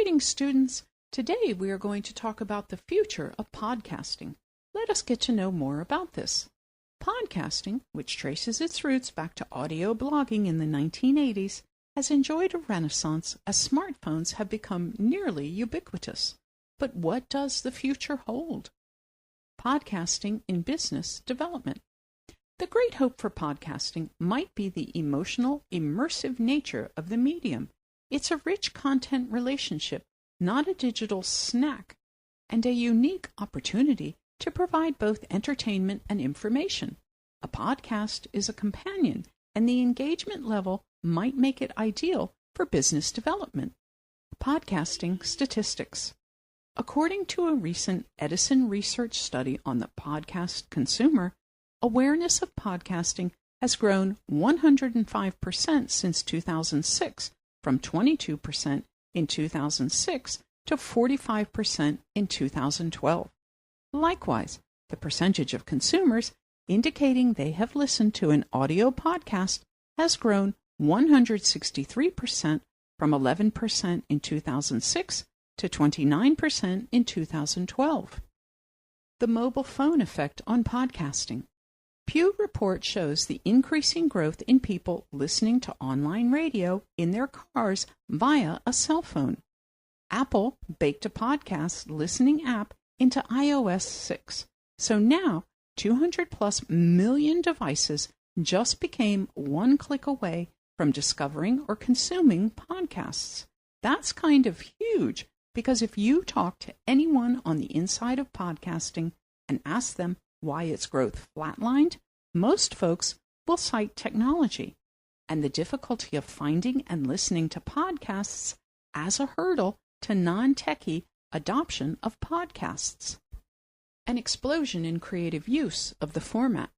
Greetings, students. Today we are going to talk about the future of podcasting. Let us get to know more about this. Podcasting, which traces its roots back to audio blogging in the 1980s, has enjoyed a renaissance as smartphones have become nearly ubiquitous. But what does the future hold? Podcasting in business development. The great hope for podcasting might be the emotional, immersive nature of the medium. It's a rich content relationship, not a digital snack, and a unique opportunity to provide both entertainment and information. A podcast is a companion, and the engagement level might make it ideal for business development. Podcasting statistics. According to a recent Edison research study on the podcast consumer, awareness of podcasting has grown 105% since 2006, from 22% in 2006 to 45% in 2012. Likewise, the percentage of consumers indicating they have listened to an audio podcast has grown 163% from 11% in 2006 to 29% in 2012. The mobile phone effect on podcasting. Pew report shows the increasing growth in people listening to online radio in their cars via a cell phone. Apple baked a podcast listening app into iOS 6, so now 200+ million devices just became one click away from discovering or consuming podcasts. That's kind of huge, because if you talk to anyone on the inside of podcasting and ask them why its growth flatlined, most folks will cite technology and the difficulty of finding and listening to podcasts as a hurdle to non-techie adoption of podcasts. An explosion in creative use of the format.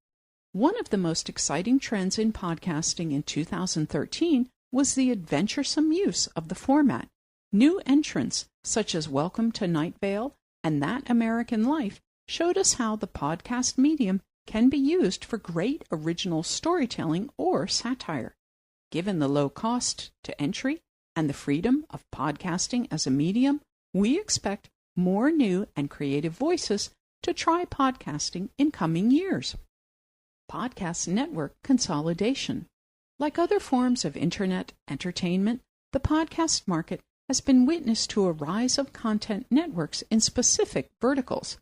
One of the most exciting trends in podcasting in 2013 was the adventuresome use of the format. New entrants such as Welcome to Night Vale and That American Life showed us how the podcast medium can be used for great original storytelling or satire. Given the low cost to entry and the freedom of podcasting as a medium, we expect more new and creative voices to try podcasting in coming years. Podcast network consolidation. Like other forms of internet entertainment, the podcast market has been witness to a rise of content networks in specific verticals.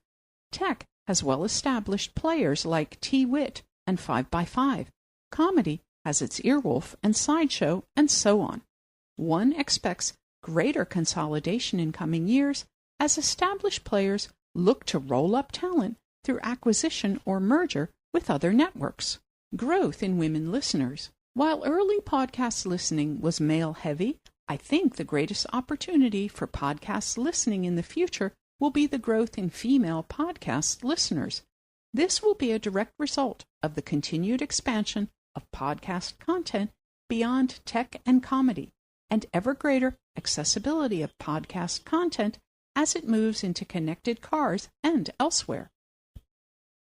Tech has well-established players like T-Wit and 5x5. Comedy has its Earwolf and Sideshow, and so on. One expects greater consolidation in coming years as established players look to roll up talent through acquisition or merger with other networks. Growth in women listeners. While early podcast listening was male-heavy, I think the greatest opportunity for podcast listening in the future will be the growth in female podcast listeners. This will be a direct result of the continued expansion of podcast content beyond tech and comedy, and ever greater accessibility of podcast content as it moves into connected cars and elsewhere.